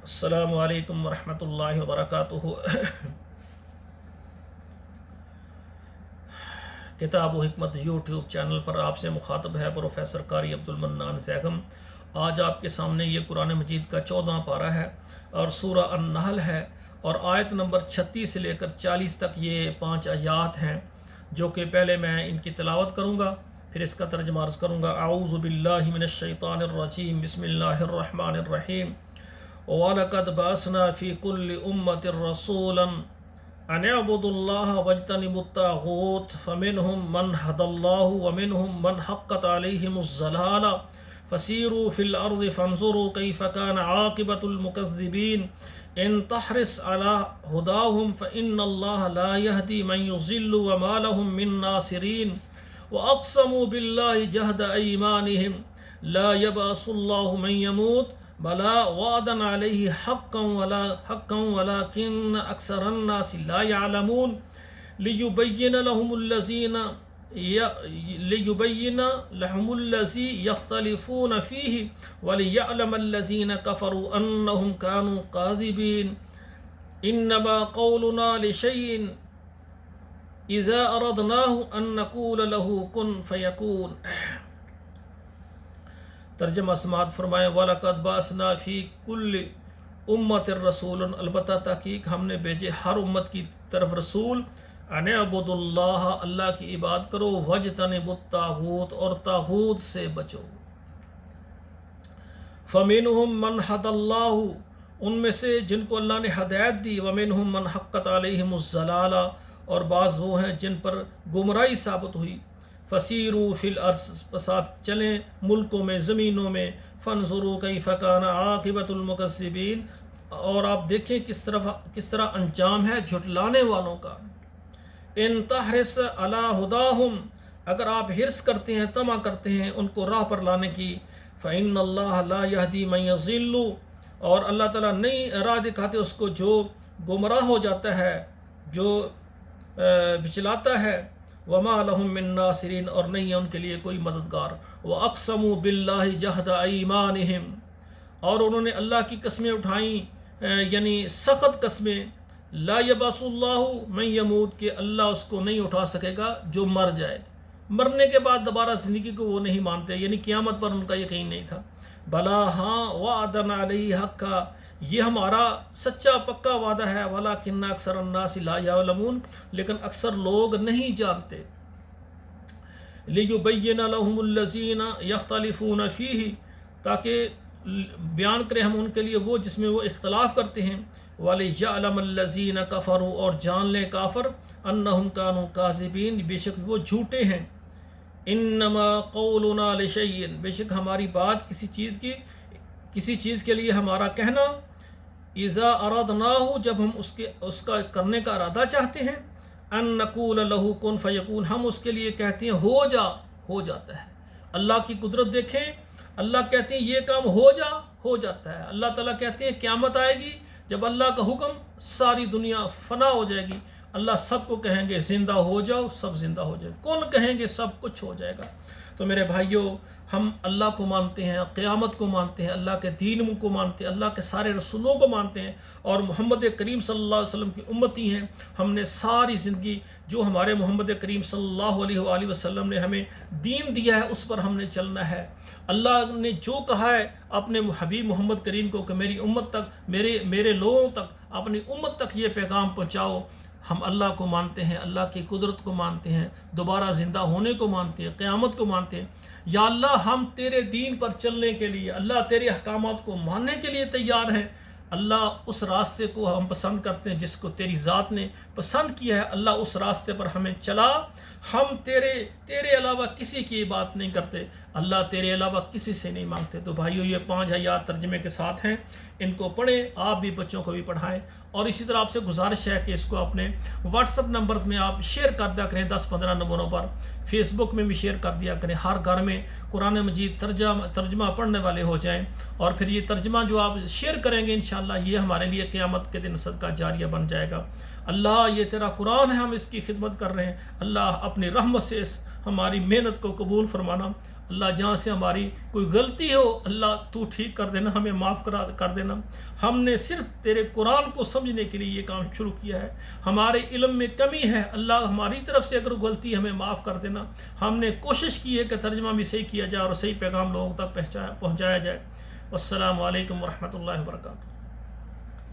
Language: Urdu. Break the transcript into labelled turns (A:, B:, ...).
A: السلام علیکم ورحمۃ اللہ وبرکاتہ۔ کتاب و حکمت یوٹیوب چینل پر آپ سے مخاطب ہے پروفیسر قاری عبد المنان زیغم۔ آج آپ کے سامنے یہ قرآن مجید کا 14واں پارہ ہے اور سورہ النحل ہے، اور آیت نمبر 36 سے لے کر 40 تک یہ 5 آیات ہیں، جو کہ پہلے میں ان کی تلاوت کروں گا، پھر اس کا ترجمہ عرض کروں گا۔ اعوذ باللہ من الشیطان الرجیم، بسم اللہ الرحمن الرحیم۔ وَلَقَدْ بَعَثْنَا فِي كُلِّ أُمَّةٍ رَسُولًا أَنِ اعْبُدُوا اللَّهَ وَاجْتَنِبُوا الطَّاغُوتَ فَمِنْهُمْ مَنْ هَدَى اللَّهُ وَمِنْهُمْ مَنْ حَقَّتْ عَلَيْهِمُ الضَّلَالَةُ فَسِيرُوا فِي الْأَرْضِ فَانظُرُوا كَيْفَ كَانَ عَاقِبَةُ الْمُكَذِّبِينَ إِنْ تَحْرِصْ عَلَى هُدَاهُمْ فَإِنَّ اللَّهَ لَا يَهْدِي مَنْ يُضِلُّ وَمَا لَهُم مِّن نَّاصِرِينَ وَأَقْسَمُوا بِاللَّهِ جَهْدَ أَيْمَانِهِمْ لَا يَبْعَثُ اللَّهُ مَن يَمُوتُ بلا وعدا علیہ حقا ولكن اکثر الناس لا يعلمون لیبین لهم الذی یختلفون فیہ ولیعلم الذین کفروا انہم كانوا کاذبین انما قولنا لشیء اذا اردناہ ان نقول له کن فیکون۔ ترجمہ سماعت فرمائیں۔ وَلَقَدْ بَعَثْنَا فِي كُلِّ أُمَّةٍ رَسُولًا، البتہ تحقیق ہم نے بھیجے ہر امت کی طرف رسول، أَنِ اعْبُدُوا اللَّهَ، اللہ کی عبادت کرو، وَاجْتَنِبُوا الطَّاغُوتَ، اور طاغوت سے بچو۔ فَمِنْهُمْ مَنْ هَدَى اللَّهُ، ان میں سے جن کو اللہ نے ہدایت دی، وَمِنْهُمْ مَنْ حَقَّتْ عَلَيْهِمُ الضَّلَالَةُ، اور بعض وہ ہیں جن پر گمراہی ثابت ہوئی۔ فَسِيرُوا فِي الْأَرْضِ، بس آپ چلیں ملکوں میں، زمینوں میں، فَانظُرُوا كَيْفَ كَانَ عَاقِبَةُ الْمُكَذِّبِينَ، اور آپ دیکھیں کس طرح انجام ہے جھٹلانے والوں کا۔ إِن تَحْرِصْ عَلَى هُدَاهُمْ، اگر آپ حرص کرتے ہیں، طمع کرتے ہیں ان کو راہ پر لانے کی، فَإِنَّ اللَّهَ لَا يَهْدِي مَن يَضِلُّ، اور اللہ تعالیٰ نہیں راہ دکھاتے اس کو جو گمراہ ہو جاتا ہے، جو بچلاتا ہے۔ وَمَا لَهُم مِّن نَّاصِرِينَ، اور نہیں ہے ان کے لیے کوئی مددگار۔ وَأَقْسَمُوا بِاللَّهِ جَهْدَ أَيْمَانِهِمْ، اور انہوں نے اللہ کی قسمیں اٹھائیں، یعنی سخت قسمیں۔ لَا يَبْعَثُ اللَّهُ مَن يَمُوتُ، کہ اللہ اس کو نہیں اٹھا سکے گا جو مر جائے، مرنے کے بعد دوبارہ زندگی کو وہ نہیں مانتے، یعنی قیامت پر ان کا یقین نہیں تھا۔ بلا ہاں، وعدنا علیہ حقا، یہ ہمارا سچا پکا وعدہ ہے، ولیکن اکثر الناس لا یعلمون، لیکن اکثر لوگ نہیں جانتے۔ لیبین لهم الذین یختلفون فیہ، تاکہ بیان کریں ہم ان کے لیے وہ جس میں وہ اختلاف کرتے ہیں۔ ولیعلم الذین کفروا، اور جان لیں کافر، انہم کانوا کاذبین، بے شک وہ جھوٹے ہیں۔ انما قولنا لشیء، بے شک ہماری بات کسی چیز کے لیے ہمارا کہنا، اذا اردناہ، جب ہم اس کا کرنے کا ارادہ چاہتے ہیں، ان نقول له کن فیکون، ہم اس کے لیے کہتے ہیں ہو جا، ہو جاتا ہے۔ اللہ کی قدرت دیکھیں، اللہ کہتے ہیں یہ کام ہو جا، ہو جاتا ہے۔ اللہ تعالیٰ کہتے ہیں قیامت آئے گی، جب اللہ کا حکم ساری دنیا فنا ہو جائے گی، اللہ سب کو کہیں گے زندہ ہو جاؤ، سب زندہ ہو جائے گا، کون کہیں گے سب کچھ ہو جائے گا۔ تو میرے بھائیوں، ہم اللہ کو مانتے ہیں، قیامت کو مانتے ہیں، اللہ کے دین کو مانتے ہیں، اللہ کے سارے رسولوں کو مانتے ہیں، اور محمد کریم صلی اللہ علیہ وسلم کی امتی ہیں۔ ہم نے ساری زندگی جو ہمارے محمد کریم صلی اللہ علیہ وآلہ وسلم نے ہمیں دین دیا ہے، اس پر ہم نے چلنا ہے۔ اللہ نے جو کہا ہے اپنے حبیب محمد کریم کو کہ میری امت تک، میرے لوگوں تک، اپنی امت تک یہ پیغام پہنچاؤ۔ ہم اللہ کو مانتے ہیں، اللہ کی قدرت کو مانتے ہیں، دوبارہ زندہ ہونے کو مانتے ہیں، قیامت کو مانتے ہیں۔ یا اللہ، ہم تیرے دین پر چلنے کے لیے، اللہ تیرے احکامات کو ماننے کے لیے تیار ہیں۔ اللہ، اس راستے کو ہم پسند کرتے ہیں جس کو تیری ذات نے پسند کیا ہے۔ اللہ، اس راستے پر ہمیں چلا۔ ہم تیرے علاوہ کسی کی بات نہیں کرتے، اللہ تیرے علاوہ کسی سے نہیں مانگتے۔ تو بھائیو، یہ 5 آیات ترجمے کے ساتھ ہیں، ان کو پڑھیں، آپ بھی بچوں کو بھی پڑھائیں، اور اسی طرح آپ سے گزارش ہے کہ اس کو اپنے واٹس اپ نمبرز میں آپ شیئر کر دیا کریں، 10-15 نمبروں پر، فیس بک میں بھی شیئر کر دیا کریں۔ ہر گھر میں قرآن مجید ترجمہ پڑھنے والے ہو جائیں، اور پھر یہ ترجمہ جو آپ شیئر کریں گے انشاءاللہ، یہ ہمارے لیے قیامت کے دن صدقہ جاریہ بن جائے گا۔ اللہ، یہ تیرا قرآن ہے، ہم اس کی خدمت کر رہے ہیں۔ اللہ، اپنی رحمت سے اس ہماری محنت کو قبول فرمانا۔ اللہ جہاں سے ہماری کوئی غلطی ہو اللہ تو ٹھیک کر دینا، ہمیں معاف کر دینا۔ ہم نے صرف تیرے قرآن کو سمجھنے کے لیے یہ کام شروع کیا ہے، ہمارے علم میں کمی ہے اللہ ہماری طرف سے اگر غلطی ہمیں معاف کر دینا۔ ہم نے کوشش کی ہے کہ ترجمہ بھی صحیح کیا جائے اور صحیح پیغام لوگوں تک پہنچایا جائے۔ والسلام علیکم ورحمۃ اللہ وبرکاتہ۔